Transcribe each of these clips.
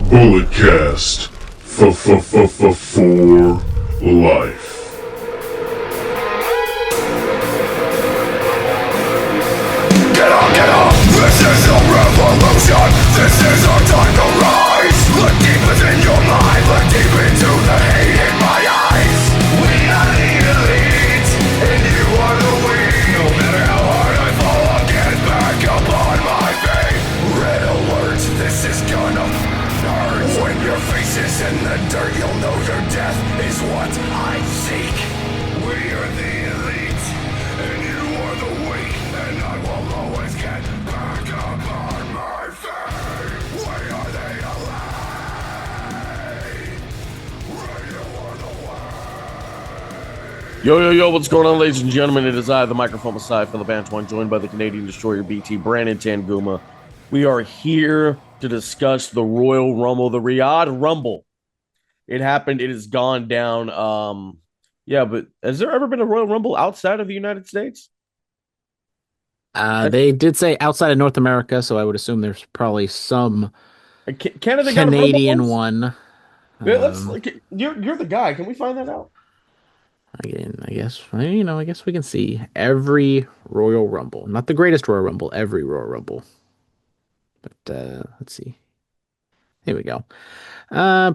Bulletcast for life. Get up! This is a revolution! This is our time to rise! Look deep within your mind, look deep into the hate in my eyes. We are the elite, and you are the weak. No matter how hard I fall, I'll get back up on my feet. Red alert, this is gonna hurt. When your face is in the dirt, you'll know your death is what I seek. We are the elite, and you are the weak, and I will always get back up on my feet. Why are they alive? You are the way. Yo, what's going on, ladies and gentlemen? It is I, the microphone Messiah, Phillip and Brandon, joined by the Canadian Destroyer BT, Brandon Tanguma. We are here to discuss the Royal Rumble, the Riyadh Rumble. It happened. It has gone down. But has there ever been a Royal Rumble outside of the United States? They did say outside of North America, so I would assume there's probably some Canada got a Rumble Canadian once? one. Yeah, you're the guy. Can we find that out? Again, I guess I guess we can see every Royal Rumble, not the greatest Royal Rumble, every Royal Rumble. But let's see. Here we go. I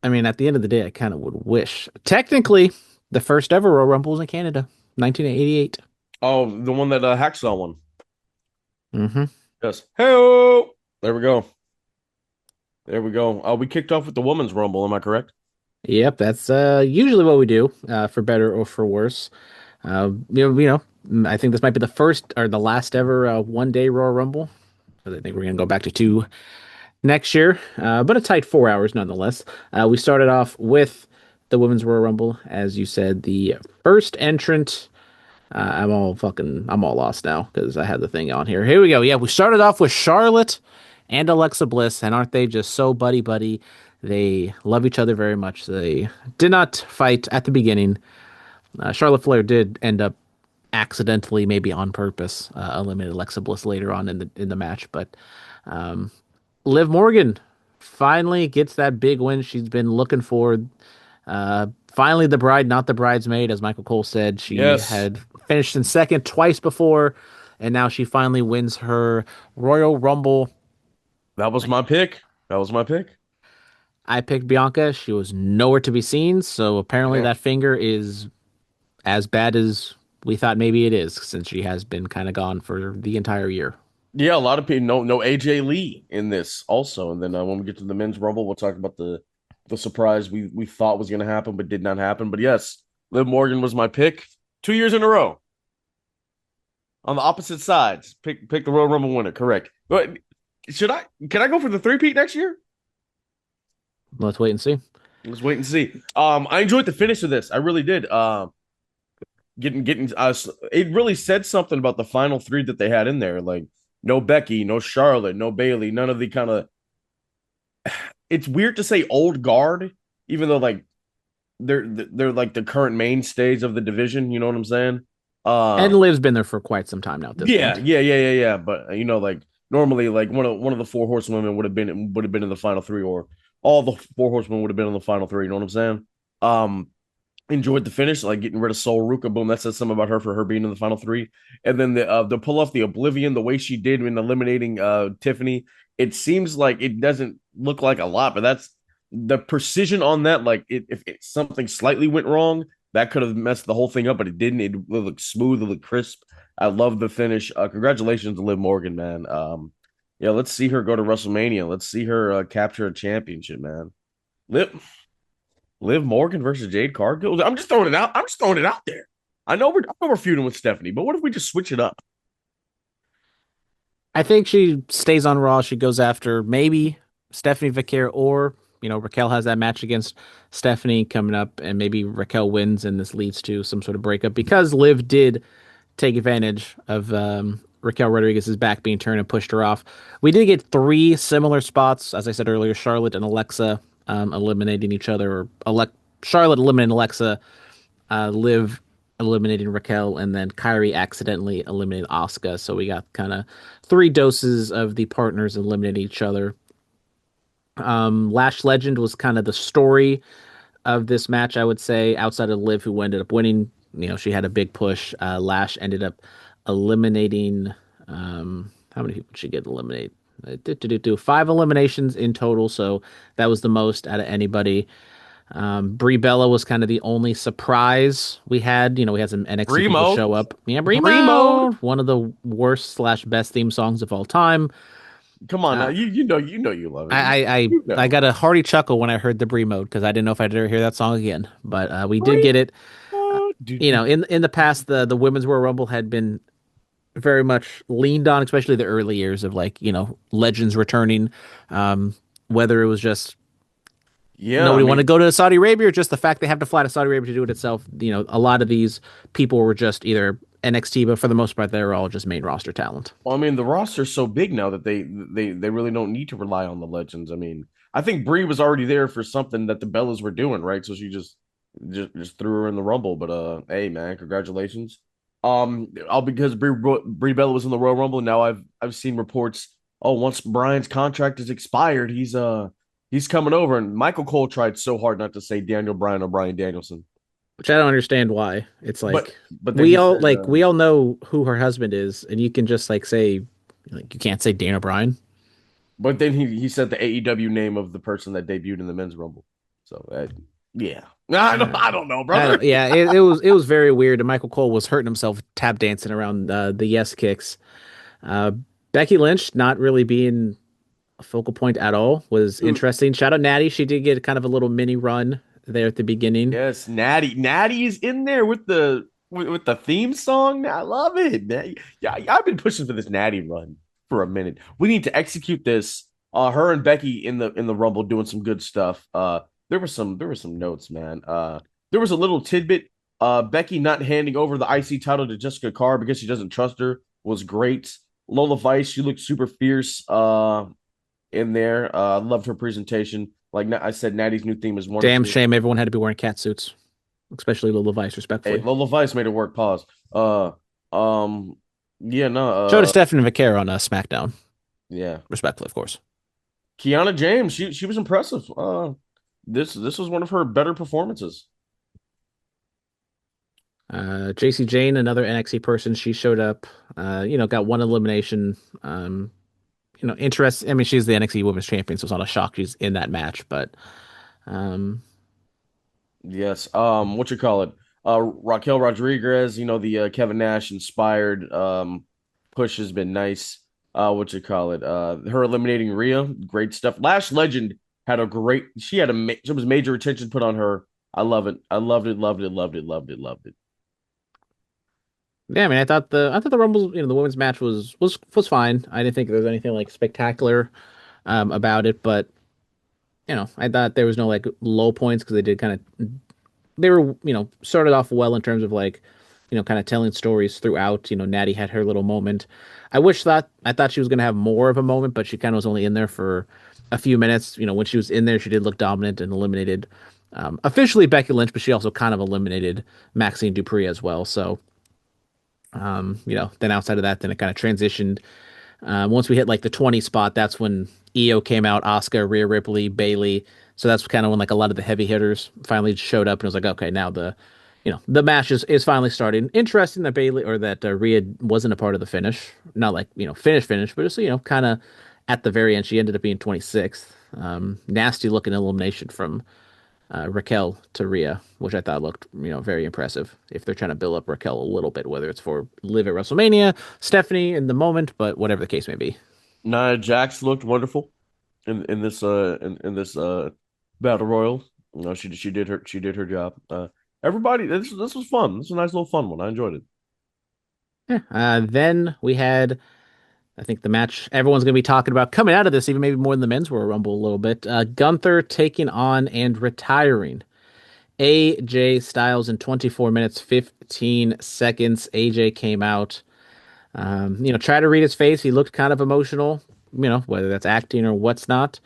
mean, at the end of the day, I kind of would wish. Technically, the first ever Royal Rumble was in Canada, 1988. Oh, the one that Hacksaw won. Mm-hmm. Yes. Hey, there we go. There we go. We kicked off with the Women's Rumble. Am I correct? Yep, that's usually what we do, for better or for worse. I think this might be the first or the last ever one-day Royal Rumble. So I think we're gonna go back to two next year, but a tight 4 hours nonetheless. We started off with the Women's Royal Rumble, as you said, the first entrant. I'm all lost now because I had the thing on here. Here we go. Yeah, we started off with Charlotte and Alexa Bliss, and aren't they just so buddy? They love each other very much. They did not fight at the beginning. Charlotte Flair did end up accidentally, maybe on purpose, eliminate Alexa Bliss later on in the match, but Liv Morgan finally gets that big win she's been looking for. Finally, the bride, not the bridesmaid, as Michael Cole said. She had finished in second twice before, and now she finally wins her Royal Rumble. That was my pick. I picked Bianca. She was nowhere to be seen, so apparently that finger is as bad as we thought maybe it is, since she has been kind of gone for the entire year. Yeah, a lot of people no AJ Lee in this also, and then when we get to the Men's Rumble, we'll talk about the surprise we thought was going to happen but did not happen. But yes, Liv Morgan was my pick 2 years in a row on the opposite sides. Pick the Royal Rumble winner, correct? But can I go for the three-peat next year? Let's wait and see. Let's wait and see. I enjoyed the finish of this. I really did. It really said something about the final three that they had in there. Like no Becky, no Charlotte, no Bayley, none of the kind of. It's weird to say old guard, even though like they're like the current mainstays of the division. You know what I'm saying? And Liv's been there for quite some time now. At this point. Yeah. But like normally, like one of the four horsewomen would have been in the final three, or all the four horsemen would have been in the final three. You know what I'm saying? Enjoyed the finish, like getting rid of Sol Ruka. Boom, that says something about her for her being in the final three. And then the pull off the Oblivion, the way she did in eliminating Tiffany. It seems like it doesn't look like a lot, but that's the precision on that. Like if something slightly went wrong, that could have messed the whole thing up, but it didn't. It looked smooth, it looked crisp. I love the finish. Congratulations to Liv Morgan, man. Let's see her go to WrestleMania. Let's see her capture a championship, man. Liv Morgan versus Jade Cargill. I'm just throwing it out there. I know we're feuding with Stephanie, but what if we just switch it up? I think she stays on Raw. She goes after maybe Stephanie Vaquer, or Raquel has that match against Stephanie coming up, and maybe Raquel wins, and this leads to some sort of breakup because Liv did take advantage of Raquel Rodriguez's back being turned and pushed her off. We did get three similar spots, as I said earlier: Charlotte and Alexa eliminating each other, or Charlotte eliminating Alexa, Liv eliminating Raquel, and then Kairi accidentally eliminated Asuka. So we got kind of three doses of the partners eliminating each other. Lash Legend was kind of the story of this match, I would say, outside of Liv, who ended up winning. She had a big push. Lash ended up eliminating. How many people did she get eliminated? Five eliminations in total, so that was the most out of anybody. Brie Bella was kind of the only surprise we had. We had some NXT Brie people mode. show up. Yeah, Brie Brie mode. Mode, one of the worst slash best theme songs of all time. Come on now. Uh, You know you love it. I You know. I got a hearty chuckle when I heard the Brie Mode because I didn't know if I'd ever hear that song again. But we did Brie get it. mode. Do, do. In the past, the Women's Royal Rumble had been very much leaned on, especially the early years of like legends returning. Um, whether it was just Yeah, I nobody wanted to mean, go to Saudi Arabia, or just the fact they have to fly to Saudi Arabia to do it itself. A lot of these people were just either NXT, but for the most part, they were all just main roster talent. the roster's so big now that they really don't need to rely on the legends. I mean, I think Brie was already there for something that the Bellas were doing, right? So she just threw her in the Rumble. But hey man, congratulations. All because Brie Bella was in the Royal Rumble. Now I've seen reports. Oh, once Brian's contract is expired, he's coming over. And Michael Cole tried so hard not to say Daniel Bryan or Brian Danielson, Which I don't understand why. It's but like but then he said, we all know who her husband is, and you can just like say like you can't say Dana Bryan. but then he said the AEW name of the person that debuted in the men's Rumble. So yeah, Uh, I don't know, I brother. don't. Yeah, it was very weird. And Michael Cole was hurting himself tap dancing around the yes kicks. Uh, Becky Lynch not really being a focal point at all was Dude, interesting. Shout out Natty. She did get kind of a little mini run there at the beginning. yes, Natty is in there with the theme song. I love it, man. Yeah, I've been pushing for this Natty run for a minute. We need to execute this. Her and Becky in the Rumble doing some good stuff. There were some notes, man. There was a little tidbit. Becky not handing over the IC title to Jessica Carr because she doesn't trust her was great. Lola Vice, she looked super fierce. In there, loved her presentation. Like I said, Natty's new theme is Damn wonderful. shame everyone had to be wearing cat suits, especially Little Vice, Hey, respectfully. Lola Vice made it work. Pause. Um, yeah, no, Show to Stephanie McCare on SmackDown, yeah. respectfully, of course. Kiana James, she was impressive. This was one of her better performances. JC Jane, another NXT person, she showed up. Got one elimination. Interest. I mean, she's the NXT Women's Champion, so it's not a shock she's in that match. But um, Yes. What you call it? Raquel Rodriguez, the Kevin Nash inspired push has been nice. What you call it? Her eliminating Rhea, great stuff. Lash Legend had a great. She had there was major attention put on her. I love it. I loved it. Loved it. Loved it. Loved it. Loved it. yeah, I mean, I thought the Rumble, the women's match was fine. I didn't think there was anything like spectacular about it, but I thought there was no like low points because they did kind of they were started off well in terms of like kind of telling stories throughout. Natty had her little moment. I thought she was gonna have more of a moment, but she kind of was only in there for a few minutes. When she was in there, she did look dominant and eliminated officially Becky Lynch, but she also kind of eliminated Maxine Dupree as well. So then outside of that, then it kind of transitioned. Once we hit like the 20 spot, that's when Io came out, Asuka, Rhea Ripley, Bailey. So that's kind of when like a lot of the heavy hitters finally showed up, and it was like, okay, now the match is finally starting. Interesting that Bailey or that Rhea wasn't a part of the finish, not like finish, but just kind of at the very end, she ended up being 26th. Nasty looking elimination from Raquel to Rhea, which I thought looked, very impressive. If they're trying to build up Raquel a little bit, whether it's for Liv at WrestleMania, Stephanie in the moment, but whatever the case may be. Nia Jax looked wonderful in this battle royal. She did her job. Everybody, this was fun. This was a nice little fun one. I enjoyed it. Yeah. Then we had, I think the match everyone's going to be talking about coming out of this, even maybe more than the men's Royal Rumble a little bit. Gunther taking on and retiring AJ Styles in 24 minutes, 15 seconds. AJ came out, try to read his face. He looked kind of emotional, whether that's acting or what's not.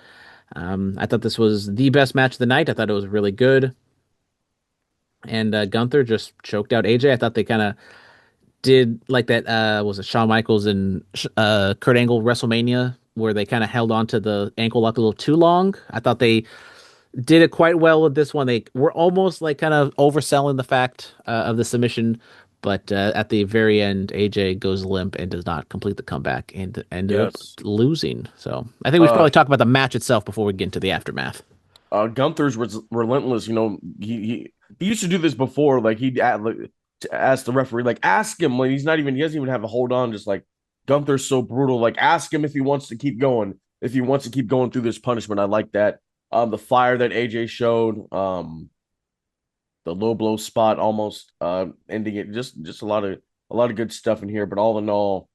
I thought this was the best match of the night. I thought it was really good. And Gunther just choked out AJ. I thought they kind of did like that. Was it Shawn Michaels and Kurt Angle WrestleMania where they kind of held on to the ankle lock a little too long. I thought they did it quite well with this one. They were almost like kind of overselling the fact of the submission, but at the very end, AJ goes limp and does not complete the comeback and ended up Yes. losing. So I think we should Uh, probably talk about the match itself before we get into the aftermath. Gunther's was relentless. You know, he used to do this before. Like like, to ask the referee, like ask him when he's not even he doesn't even have a hold on. Just like Gunther's so brutal. Like ask him if he wants to keep going. If he wants to keep going through this punishment, I like that. The fire that AJ showed. The low blow spot almost ending it. Just a lot of good stuff in here. But all in all,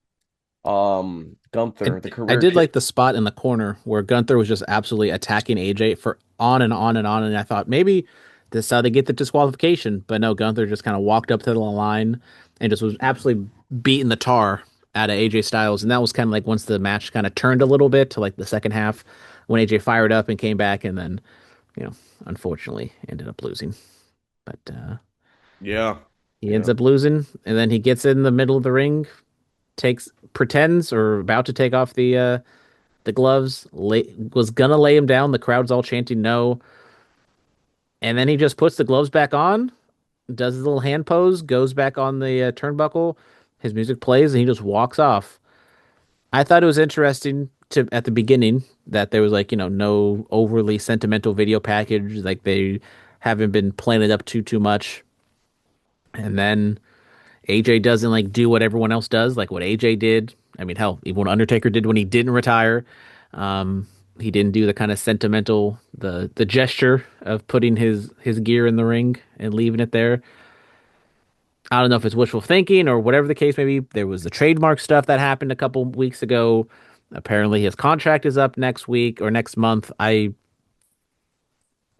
I, Gunther the I career. did like the spot in the corner where Gunther was just absolutely attacking AJ for on and on and on. And I thought maybe this is how they get the disqualification. But no, Gunther just kind of walked up to the line and just was absolutely beating the tar out of AJ Styles. And that was kind of like once the match kind of turned a little bit to like the second half when AJ fired up and came back and then, you know, unfortunately ended up losing. But Yeah, he ends yeah. up losing and then he gets in the middle of the ring, takes pretends or about to take off the gloves, was gonna lay him down. The crowd's all chanting no. And then he just puts the gloves back on, does his little hand pose, goes back on the turnbuckle. His music plays, and he just walks off. I thought it was interesting to at the beginning that there was like, no overly sentimental video package. Like they haven't been playing it up too much. And then AJ doesn't like do what everyone else does, like what AJ did. I mean, hell, even what Undertaker did when he didn't retire. Um, he didn't do the kind of sentimental, the gesture of putting his gear in the ring and leaving it there. I don't know if it's wishful thinking or whatever the case may be. There was the trademark stuff that happened a couple weeks ago. Apparently, his contract is up next week or next month. I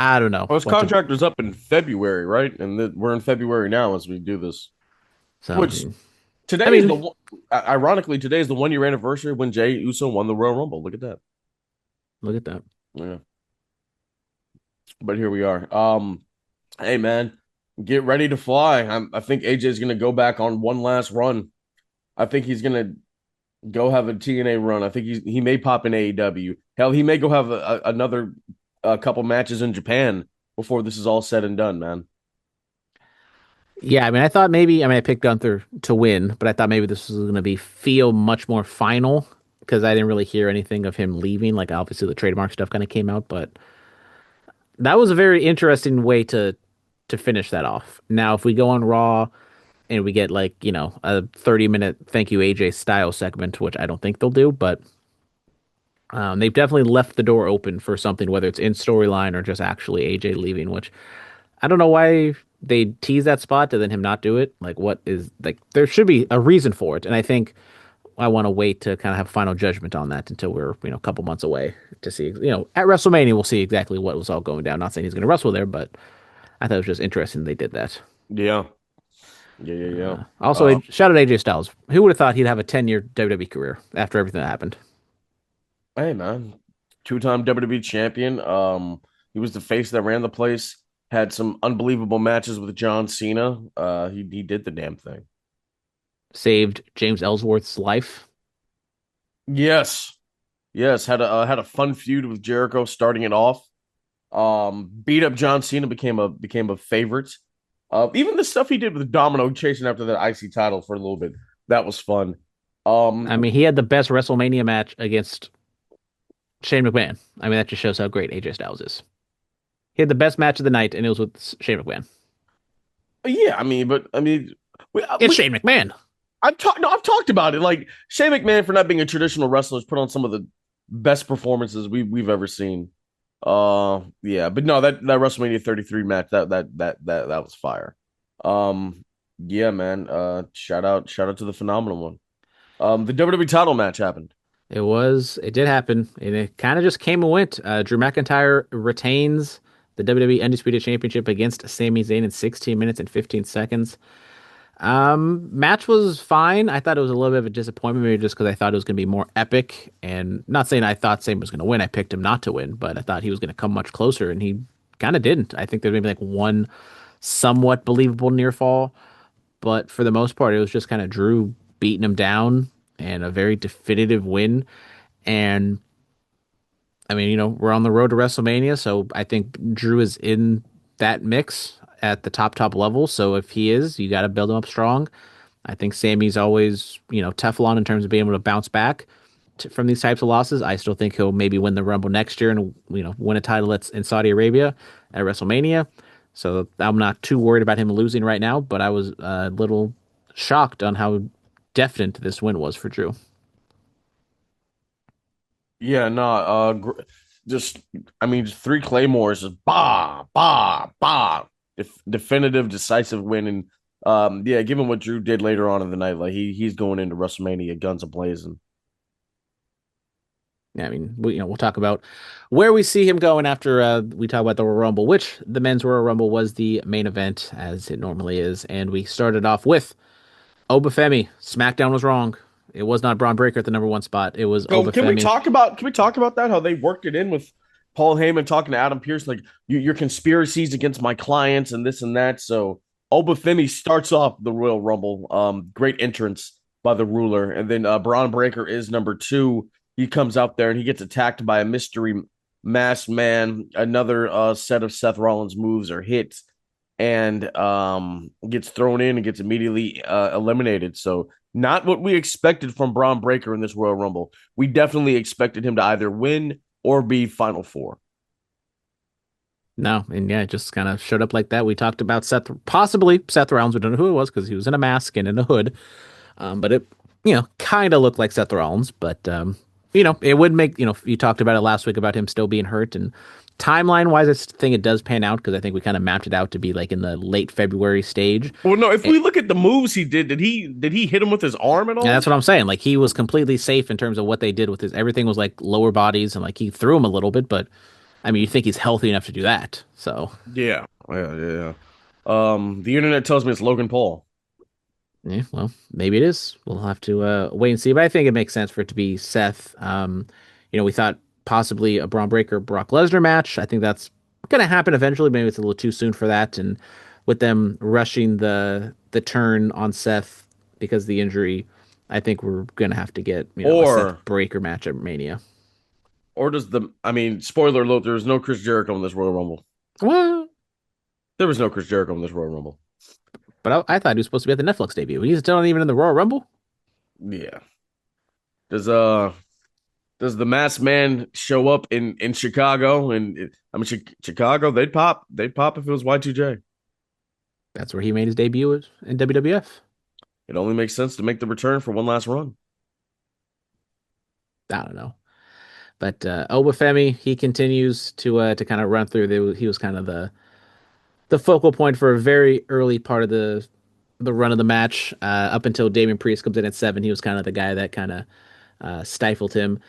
don't know Well, his what to. contract was up in February, right? And we're in February now as we do this. So Which I today is mean, ironically, today is the 1 year anniversary when Jay Uso won the Royal Rumble. Look at that. look at that. Yeah. But here we are. Hey man, get ready to fly. I think AJ's gonna go back on one last run. I think he's gonna go have a TNA run. I think he may pop in AEW. Hell, he may go have another couple matches in Japan before this is all said and done, man. Yeah, I mean, I thought maybe, I picked Gunther to win, but I thought maybe this was going to be feel much more final because I didn't really hear anything of him leaving. Like, obviously, the trademark stuff kind of came out, but that was a very interesting way to finish that off. Now, if we go on Raw and we get like, a 30-minute thank you AJ style segment, which I don't think they'll do, but they've definitely left the door open for something, whether it's in storyline or just actually AJ leaving, which I don't know why they tease that spot to then him not do it. Like, what is like? There should be a reason for it, and I think I want to wait to kind of have final judgment on that until we're a couple months away to see. At WrestleMania we'll see exactly what was all going down. Not saying he's going to wrestle there, but I thought it was just interesting they did that. Yeah, yeah. Also, shout out AJ Styles. Who would have thought he'd have a 10-year WWE career after everything that happened? Hey man, two-time WWE champion. He was the face that ran the place. Had some unbelievable matches with John Cena. He did the damn thing. Saved James Ellsworth's life. Yes, yes. Had a fun feud with Jericho starting it off. Beat up John Cena became a favorite. Even the stuff he did with Domino chasing after that IC title for a little bit, that was fun. I mean, he had the best WrestleMania match against Shane McMahon. I mean, that just shows how great AJ Styles is. He had the best match of the night, and it was with Shane McMahon. yeah, but It's Shane McMahon. I've talked about it. Like Shane McMahon for not being a traditional wrestler has put on some of the best performances we've ever seen. Yeah, but no, that WrestleMania 33 match that was fire. Yeah, man. Shout out to the phenomenal one. The WWE title match happened. It did happen, and it kind of just came and went. Drew McIntyre retains the WWE Undisputed Championship against Sami Zayn in 16 minutes and 15 seconds. Match was fine. I thought it was a little bit of a disappointment, maybe just because I thought it was going to be more epic. And not saying I thought Sami was going to win. I picked him not to win, but I thought he was going to come much closer, and he kind of didn't. I think there maybe like one somewhat believable near fall, but for the most part, it was just kind of Drew beating him down and a very definitive win. And I mean, we're on the road to WrestleMania, so I think Drew is in that mix at the top level. So if he is, you got to build him up strong. I think Sammy's always, Teflon in terms of being able to bounce back from these types of losses. I still think he'll maybe win the Rumble next year and win a title that's in Saudi Arabia at WrestleMania. So I'm not too worried about him losing right now, but I was a little shocked on how definite this win was for Drew. Yeah, no, just I mean, just three claymores, just bah, bah, bah, definitive, decisive win, and yeah, given what Drew did later on in the night, like he's going into WrestleMania guns a blazing. Yeah, I mean, we'll talk about where we see him going after we talk about the Royal Rumble, which the men's Royal Rumble was the main event as it normally is, and we started off with Obafemi. SmackDown was wrong. It was not Braun Breaker at the number one spot. It was So Obafemi. can we talk about that? How they worked it in with Paul Heyman talking to Adam Pearce, like your conspiracies against my clients and this and that. So Obafemi starts off the Royal Rumble. Great entrance by the ruler, and then Braun Breaker is number two. He comes out there and he gets attacked by a mystery masked man. Another set of Seth Rollins moves are hit, and gets thrown in and gets immediately eliminated. So not what we expected from Braun Breaker in this Royal Rumble. We definitely expected him to either win or be Final Four. No, and yeah, it just kind of showed up like that. We talked about possibly Seth Rollins. We don't know who it was because he was in a mask and in a hood. But it, kind of looked like Seth Rollins. But it would make, you talked about it last week about him still being hurt. And timeline wise, I think it does pan out because I think we kind of mapped it out to be like in the late February stage. Well, no, if And, we look at the moves he did he hit him with his arm at and all? that's what I'm saying. Like he was completely safe in terms of what they did with his everything was like lower bodies and like he threw him a little bit, but I mean, you think he's healthy enough to do that. So, Yeah. Yeah. The internet tells me it's Logan Paul. yeah, well, maybe it is. We'll have to wait and see. But I think it makes sense for it to be Seth. We thought possibly a Braun Breaker Brock Lesnar match. I think that's going to happen eventually. Maybe it's a little too soon for that. And with them rushing the turn on Seth because of the injury, I think we're going to have to get a Or Seth Breaker match at Mania. does the I mean, spoiler alert, there was no Chris Jericho in this Royal Rumble. Well, There was no Chris Jericho in this Royal Rumble. but I thought he was supposed to be at the Netflix debut. He's still not even in the Royal Rumble. Yeah. Does does the masked man show up in Chicago? And I mean, Chicago, they'd pop if it was Y2J. That's where he made his debut in WWF. It only makes sense to make the return for one last run. I don't know. But Obafemi, he continues to kind of run through. He was kind of the focal point for a very early part of the run of the match. Up until Damian Priest comes in at 7, he was kind of the guy that kind of stifled him.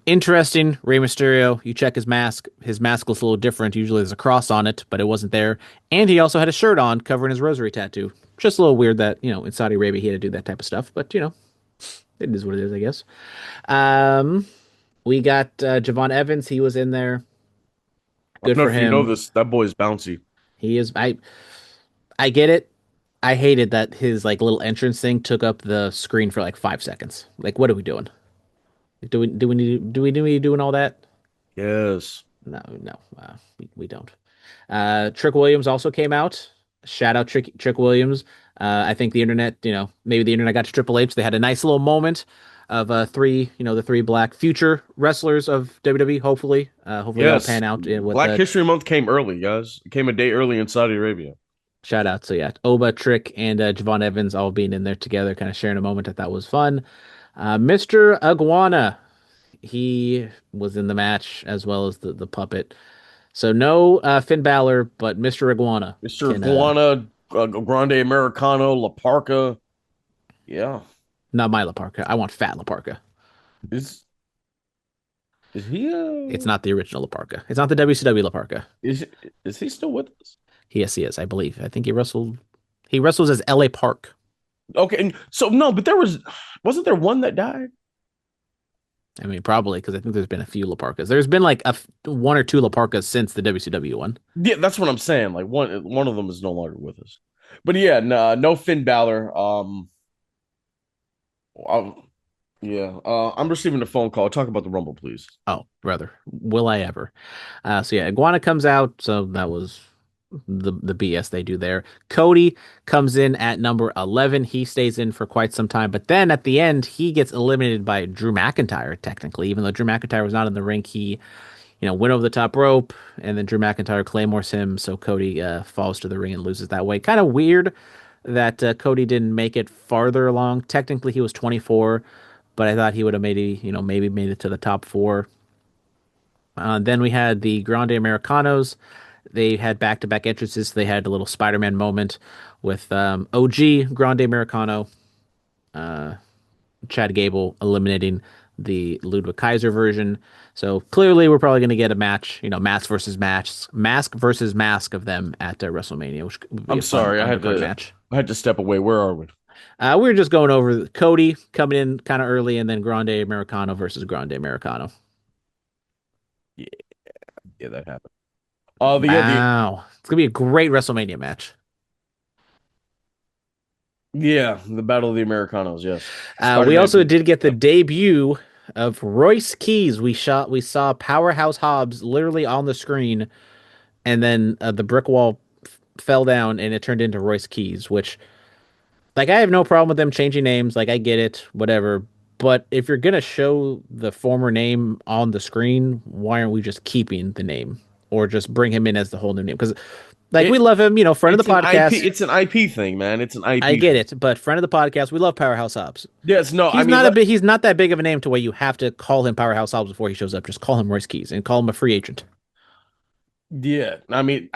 Interesting. Rey Mysterio, you check his mask. His mask looks a little different. Usually there's a cross on it, but it wasn't there. And he also had a shirt on covering his rosary tattoo. Just a little weird that, in Saudi Arabia he had to do that type of stuff. But, it is what it is, I guess. Um, we got Javon Evans. He was in there. I don't Good know for if you know him. this. That boy is bouncy. He is. I get it. I hated that his like little entrance thing took up the screen for like 5 seconds. Like, what are we doing? Do we need doing all that? Yes. No, no, we don't. Trick Williams also came out. Shout out Trick Williams. I think the internet, maybe the internet got to Triple H. They had a nice little moment of the three black future wrestlers of WWE. Hopefully they'll Yes. pan out with Black History Month came early, guys. It came a day early in Saudi Arabia. shout out. So yeah, Oba, Trick, and Javon Evans all being in there together, kind of sharing a moment I thought was fun. Mr. Iguana, he was in the match as well as the puppet. So no Finn Balor, but Mr. Iguana Mr. can Iguana, Grande Americano, La Parca. Yeah. not my La Parka. I want Fat La Parka. Is is he It's not the original La Parka. It's not the WCW La Parka. is is he still with us? Yes, he is. I believe. I think he wrestled. He wrestles as L.A. Park. Okay, and so no, but wasn't there one that died? I mean, probably because I think there's been a few La Parkas. There's been like one or two La Parkas since the WCW one. Yeah, that's what I'm saying. Like one of them is no longer with us. But yeah, no Finn Balor. Uh, Yeah. I'm receiving a phone call. Talk about the Rumble, please. Oh, brother, will I ever? So yeah, Iguana comes out. So that was the BS they do there. Cody comes in at number 11. He stays in for quite some time, but then at the end, he gets eliminated by Drew McIntyre, technically, even though Drew McIntyre was not in the ring. He, went over the top rope, and then Drew McIntyre claymores him, so Cody falls to the ring and loses that way. Kind of weird that Cody didn't make it farther along. Technically, he was 24, but I thought he would have maybe made it to the top four. Then we had the Grande Americanos. They had back-to-back entrances. They had a little Spider-Man moment with OG Grande Americano, Chad Gable eliminating the Ludwig Kaiser version. So clearly, we're probably going to get a match, mask versus mask of them at WrestleMania, which would be I'm a fun sorry. undercard match. I had to step away. Where are we? We were just going over Cody coming in kind of early, and then Grande Americano versus Grande Americano. Yeah, yeah, that happened. The Wow, it's gonna be a great WrestleMania match. yeah, the Battle of the Americanos. Yes, We also Spider-Man. did get the Yep. debut of Royce Keys. We saw Powerhouse Hobbs literally on the screen, and then the brick wall fell down, and it turned into Royce Keys. Which, like, I have no problem with them changing names. Like, I get it, whatever. But if you're gonna show the former name on the screen, why aren't we just keeping the name, or just bring him in as the whole new name? Because, like, we It love him, friend of it's the an IP. podcast. It's an IP thing, man. It's an I IP get thing. it, but friend of the podcast, we love Powerhouse Hobbs. Yes. No. I mean, He's not that big of a name to where you have to call him Powerhouse Hobbs before he shows up. Just call him Royce Keys and call him a free agent. yeah. I mean,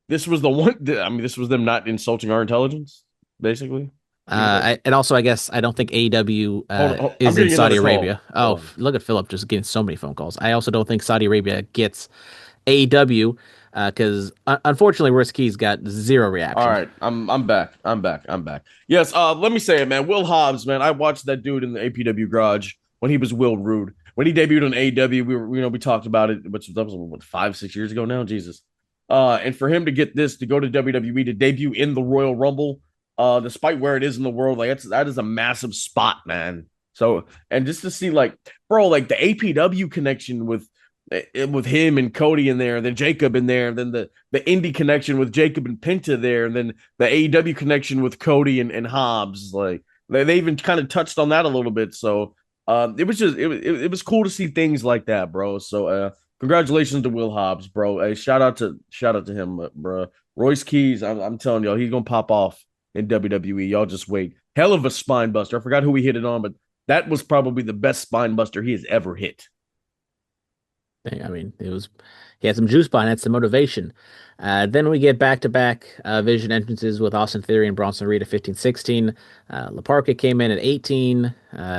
This was the one. I mean, this was them not insulting our intelligence, basically. You know. And also, I guess I don't think AEW Hold, I'm is in getting Saudi another call. Arabia. Hold Oh, on. look at Phillip just getting so many phone calls. I also don't think Saudi Arabia gets AEW because unfortunately, Royce Keys got zero All reaction. right, I'm back. I'm back. Yes, let me say it, man. Will Hobbs, man. I watched that dude in the APW garage when he was Will Rude. When he debuted on AEW, we talked about it, which that was what 5, 6 years ago now. Jesus. And for him to get this to go to WWE to debut in the Royal Rumble, despite where it is in the world, like that is a massive spot, man. So and just to see like, bro, like the APW connection with him and Cody in there, and then Jacob in there, and then the indie connection with Jacob and Penta there, and then the AEW connection with Cody and Hobbs. Like they even kind of touched on that a little bit. So it was just it was cool to see things like that, bro. So congratulations to Will Hobbs, bro. Hey, shout out to him, bro. Royce Keys, I'm telling y'all, he's gonna pop off in WWE. Y'all just wait. Hell of a spine buster. I forgot who he hit it on, but that was probably the best spine buster he has ever hit. I mean, he had some juice behind it, some motivation. Then we get back-to-back Vision entrances with Austin Theory and Bronson Reed at 15, 16. La Parka came in at 18.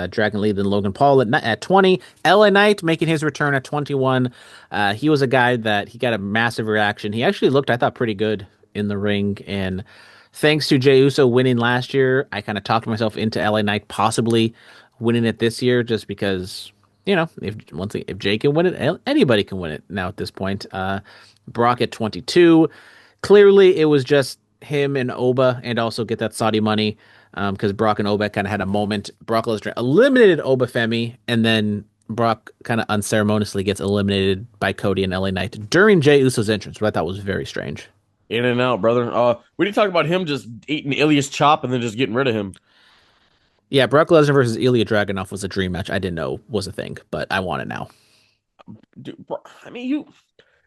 Dragon Lee, then Logan Paul at 20. LA Knight making his return at 21. He was a guy that he got a massive reaction. He actually looked, I thought, pretty good in the ring. And thanks to Jey Uso winning last year, I kind of talked myself into LA Knight possibly winning it this year just because if Jay can win it, anybody can win it now at this point. Brock at 22. Clearly, it was just him and Oba, and also get that Saudi money because Brock and Oba kind of had a moment. Brock Lesnar eliminated Oba Femi, and then Brock kind of unceremoniously gets eliminated by Cody and LA Knight during Jey Uso's entrance, which I thought was very strange. In and out, brother. We didn't talk about him just eating Ilya's chop and then just getting rid of him. Yeah, Brock Lesnar versus Ilya Dragunov was a dream match. I didn't know was a thing, but I want it now. Dude, bro, I mean, you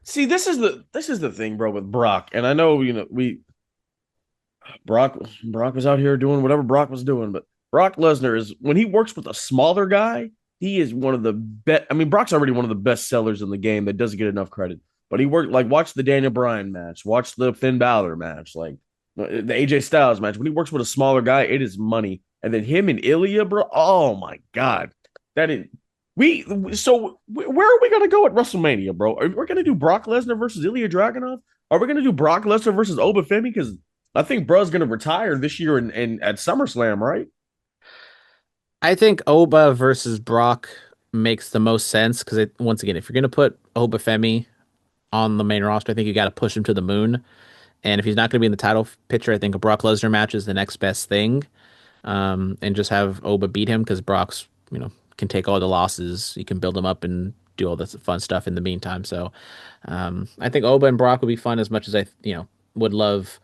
see, this is the thing, bro, with Brock. And I know, we Brock was out here doing whatever Brock was doing, but Brock Lesnar is when he works with a smaller guy, he is one of the best. I mean, Brock's already one of the best sellers in the game that doesn't get enough credit. But he worked like watch the Daniel Bryan match, watch the Finn Balor match, like the AJ Styles match. When he works with a smaller guy, it is money. And then him and Ilya, bro. Oh my god, that is we. So where are we gonna go at WrestleMania, bro? Are we gonna do Brock Lesnar versus Ilya Dragunov? Are we gonna do Brock Lesnar versus Oba Femi? Because I think bro's gonna retire this year and at SummerSlam, right? I think Oba versus Brock makes the most sense because once again, if you're gonna put Oba Femi on the main roster, I think you got to push him to the moon. And if he's not going to be in the title picture, I think a Brock Lesnar match is the next best thing. And just have Oba beat him because Brock's can take all the losses. You can build them up and do all this fun stuff in the meantime. So I think Oba and Brock would be fun as much as I would love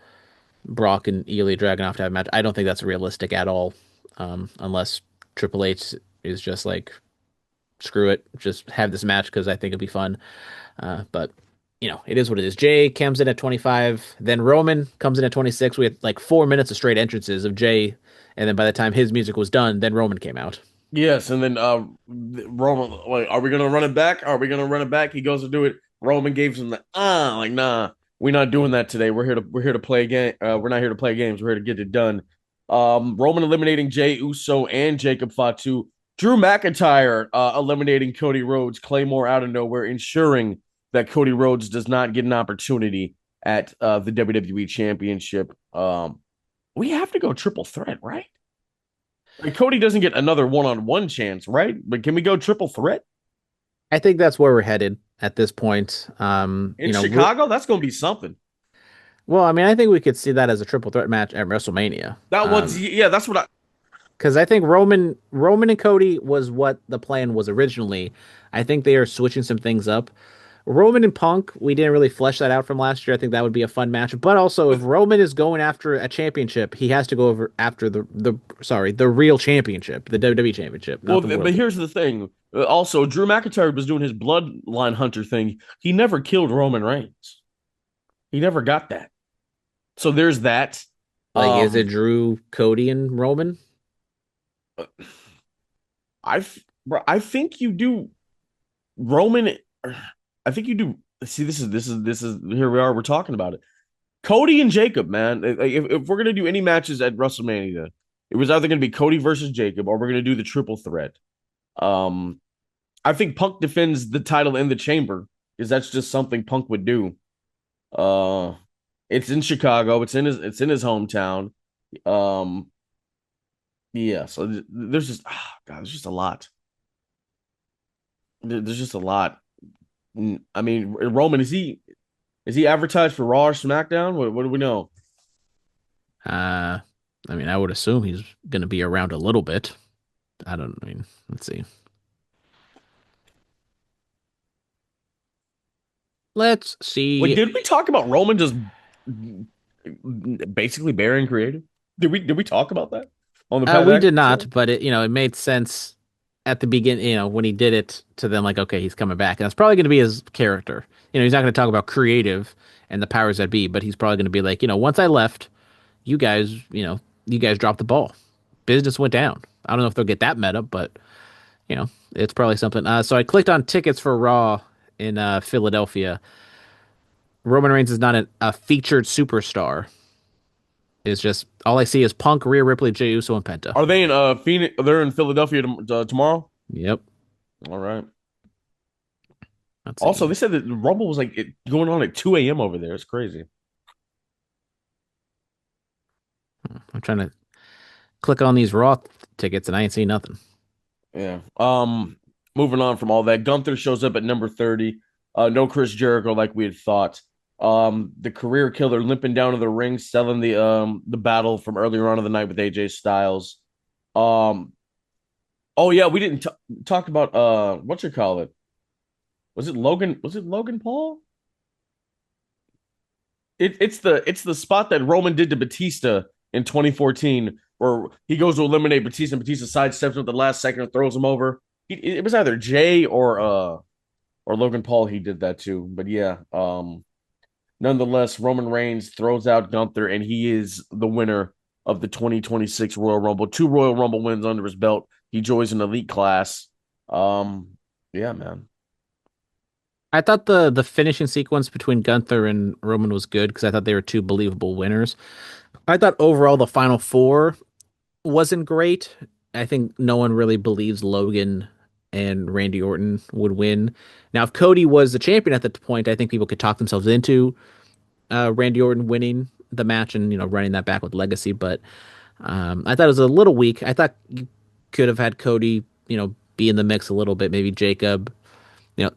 Brock and Ilya Dragunov to have a match. I don't think that's realistic at all, unless Triple H is just like, screw it, just have this match because I think it'd be fun. But it is what it is. Jay comes in at 25, then Roman comes in at 26. We had like 4 minutes of straight entrances of Jay, and then by the time his music was done, then Roman came out. Yes, and then Roman, like, are we gonna run it back? Are we gonna run it back? He goes to do it. Roman gave him the like, nah, we're not doing that today. We're here to play a game. We're not here to play games. We're here to get it done. Roman eliminating Jey Uso and Jacob Fatu. Drew McIntyre eliminating Cody Rhodes. Claymore out of nowhere, ensuring that Cody Rhodes does not get an opportunity at the WWE Championship. We have to go triple threat, right? Like, Cody doesn't get another one-on-one chance, right? But can we go triple threat I think that's where we're headed at this point. in Chicago? That's going to be something. Well, I mean, I think we could see that as a triple threat match at WrestleMania. That was yeah. That's what I. Because I think Roman and Cody was what the plan was originally. I think they are switching some things up. Roman and Punk, we didn't really flesh that out from last year. I think that would be a fun match. But also, if Roman is going after a championship, he has to go over after the real championship, the WWE championship. Well, but here's the thing. Also, Drew McIntyre was doing his bloodline hunter thing. He never killed Roman Reigns. He never got that. So there's that. Like, is it Drew, Cody, and Roman? I think you do Roman. I think you do. See, this is here we are. We're talking about it. Cody and Jacob, man. If we're gonna do any matches at WrestleMania, it was either gonna be Cody versus Jacob, or we're gonna do the triple threat. I think Punk defends the title in the chamber because that's just something Punk would do. It's in Chicago. It's in his hometown. Um, yeah. So there's just God, there's just a lot. There's just a lot. I mean, Roman, is he advertised for Raw or SmackDown? What do we know? I mean, I would assume he's going to be around a little bit. I mean, let's see. Let's Wait, see. did we talk about Roman just basically burying creative? Did we talk about that on the Pat We did McAfee not, show? but it made sense at the beginning, when he did it to them, like, okay, he's coming back. And that's probably going to be his character. He's not going to talk about creative and the powers that be, but he's probably going to be like, once I left, you guys dropped the ball. Business went down. I don't know if they'll get that meta, but it's probably something. So I clicked on tickets for Raw in Philadelphia. Roman Reigns is not a featured superstar. It's just all I see is Punk, Rhea Ripley, Jey Uso, and Penta. Are they in Phoenix? They're in Philadelphia tomorrow. Yep. All right. Let's Also, see. they said that the Rumble was like going on at 2 a.m. over there. It's crazy. I'm trying to click on these Raw tickets and I ain't seeing nothing. Yeah. Moving on from all that, Gunther shows up at number 30. No Chris Jericho like we had thought. The career killer limping down to the ring, selling the battle from earlier on in the night with AJ Styles. Um, oh yeah, we didn't talk about what you call it. Was it Logan? Was it Logan Paul? It's the spot that Roman did to Batista in 2014, where he goes to eliminate Batista, and Batista sidesteps him at the last second and throws him over. It was either Jay or Logan Paul. He did that too, but yeah. Nonetheless, Roman Reigns throws out Gunther, and he is the winner of the 2026 Royal Rumble. 2 Royal Rumble wins under his belt. He joins an elite class. Yeah, man. I thought the finishing sequence between Gunther and Roman was good because I thought they were two believable winners. I thought overall the final four wasn't great. I think no one really believes Logan and Randy Orton would win. Now, if Cody was the champion at that point, I think people could talk themselves into Randy Orton winning the match and running that back with legacy. But I thought it was a little weak. I thought you could have had Cody, be in the mix a little bit. Maybe Jacob,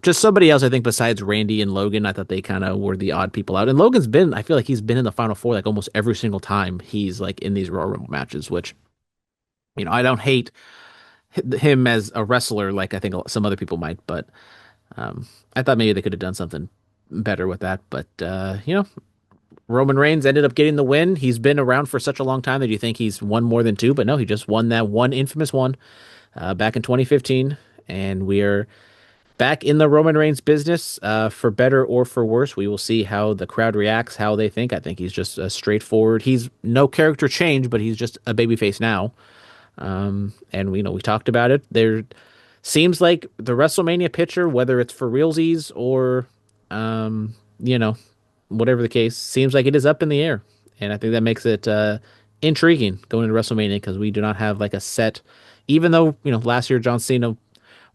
just somebody else. I think besides Randy and Logan, I thought they kind of were the odd people out. And Logan's been, I feel like he's been in the final four like almost every single time he's like in these Royal Rumble matches, which I don't hate him as a wrestler like I think some other people might, but I thought maybe they could have done something better with that. But Roman Reigns ended up getting the win. He's been around for such a long time that you think he's won more than two, but no, he just won that one infamous one back in 2015, and we are back in the Roman Reigns business, for better or for worse. We will see how the crowd reacts, how they think. I think he's just a straightforward. He's no character change, but he's just a babyface now. And we talked about it. There seems like the WrestleMania picture, whether it's for realsies or, you know, whatever the case, seems like it is up in the air. And I think that makes it intriguing going into WrestleMania because we do not have like a set. Even though last year John Cena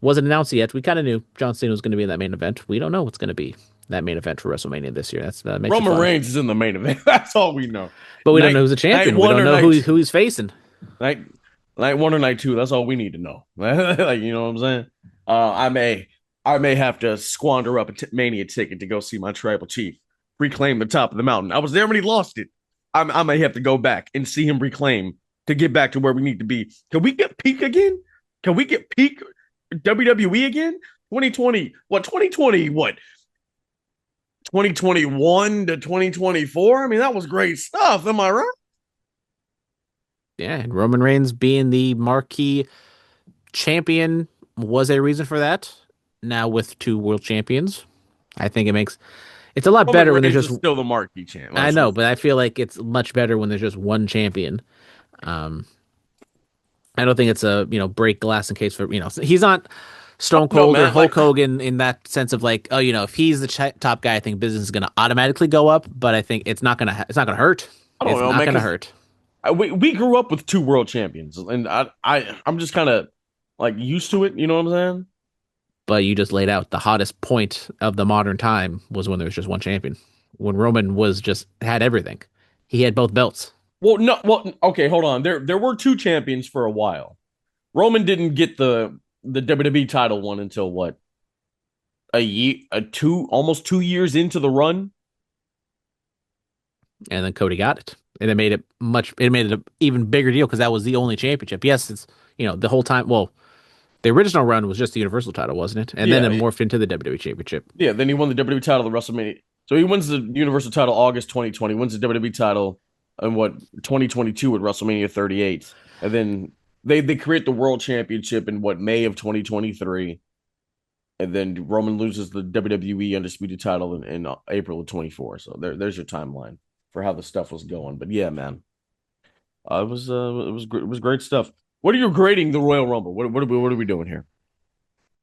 wasn't announced yet, we kind of knew John Cena was going to be in that main event. We don't know what's going to be that main event for WrestleMania this year. That makes it Roman fun. Reigns is in the main event. That's all we know. But we don't Night, know who's the night champion. We one don't or know night who he's facing. night night one or night two. That's all we need to know. Like you know what I'm saying? I may have to squander up a Mania ticket to go see my tribal chief reclaim the top of the mountain. I was there when he lost it. I may have to go back and see him reclaim to get back to where we need to be. Can we get peak again? Can we get peak WWE again? 2020, what 2020, what 2021 to 2024? I mean, that was great stuff. Am I right? Yeah, and Roman Reigns being the marquee champion was a reason for that. Now with two world champions, I think it's a lot Roman better when there's Reigns just is still the marquee champ. I know, but I feel like it's much better when there's just one champion. Um, I don't think it's a break glass in case for he's not Stone No, Cold or man. Hulk Like, Hogan in that sense of like if he's the top guy, I think business is going to automatically go up. But I think it's not gonna hurt. I don't It's know, not man. gonna Because hurt. we grew up with two world champions, and I'm just kind of like used to it. You know what I'm saying? But you just laid out the hottest point of the modern time was when there was just one champion. When Roman was just had everything. He had both belts. Well, no, well, okay, hold on. There were two champions for a while. Roman didn't get the WWE title one until what, a year, almost 2 years into the run. And then Cody got it. And it made it an even bigger deal because that was the only championship. Yes, it's the whole time. Well, the original run was just the Universal title, wasn't it? And then it Yeah, morphed into the WWE Championship. yeah. Then he won the WWE title at WrestleMania. So he wins the Universal title August 2020. Wins the WWE title in what 2022 at WrestleMania 38, and then they create the World Championship in what May of 2023, and then Roman loses the WWE Undisputed title in April of 24. So there's your timeline for how the stuff was going. But yeah, man, it was great stuff. What are you grading the Royal Rumble? What are we doing here?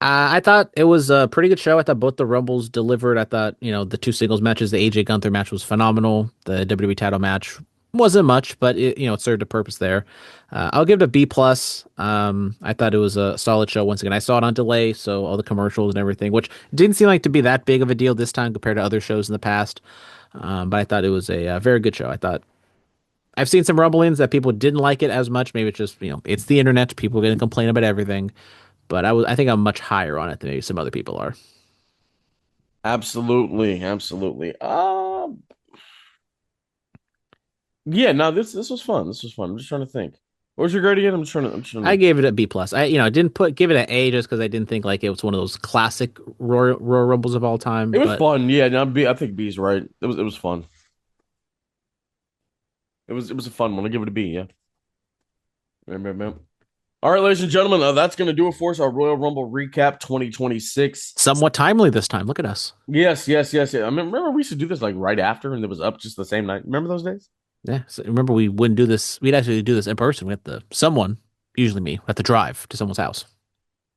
I thought it was a pretty good show. I thought both the Rumbles delivered. I thought, the two singles matches, the AJ Gunther match was phenomenal. The WWE title match wasn't much, but it served a purpose there. I'll give it a B plus. I thought it was a solid show once again. I saw it on delay, so all the commercials and everything, which didn't seem like to be that big of a deal this time compared to other shows in the past. But I thought it was a very good show. I thought I've seen some rumblings that people didn't like it as much. Maybe it's just it's the internet. People are going to complain about everything. But I think I'm much higher on it than maybe some other people are. Absolutely, absolutely. Yeah. No, this was fun. This was fun. I'm just trying to think. What was your grade again? I gave it a B plus. I didn't give it an A just because I didn't think like it was one of those classic Royal Rumbles of all time. It was But fun. Yeah, no, I think B's right. It was fun. It was a fun one. I'll give it a B. Yeah. All right, ladies and gentlemen, that's going to do it for us. Our Royal Rumble recap 2026. somewhat timely this time. Look at us. Yes, yes, yes, yeah. I mean, remember we used to do this like right after, and it was up just the same night. Remember those days? Yeah. So remember, we wouldn't do this. We'd actually do this in person. We have to someone, usually me, have to drive to someone's house.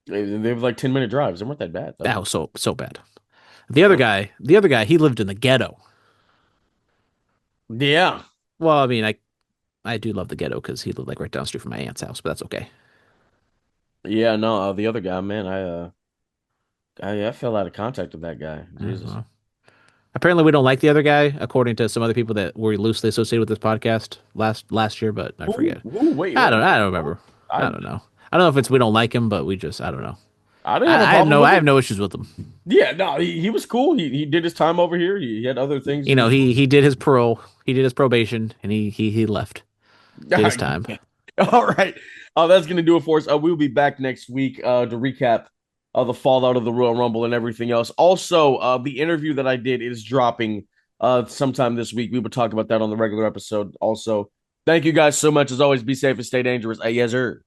They were like 10-minute drives. They weren't that bad, though. That was so bad. The other guy, he lived in the ghetto. Yeah. Well, I mean, I do love the ghetto because he lived like right down the street from my aunt's house, but that's okay. Yeah, no, the other guy, man, I fell out of contact with that guy. Jesus. Uh, Apparently, we don't like the other guy, according to some other people that were loosely associated with this podcast last year. But I forget. Wait, I don't remember. I don't know. I don't know if it's we don't like him, but I don't know. I didn't have a I have problem with I have him. no issues with him. Yeah, no, he was cool. He did his time over here. He had other things. He did his parole. He did his probation, and he left. Did his time. All right. That's going to do it for us. We'll be back next week to recap the fallout of the Royal Rumble and everything else. Also, the interview that I did is dropping sometime this week. We will talk about that on the regular episode. Also, thank you guys so much. As always, be safe and stay dangerous. Yes, sir.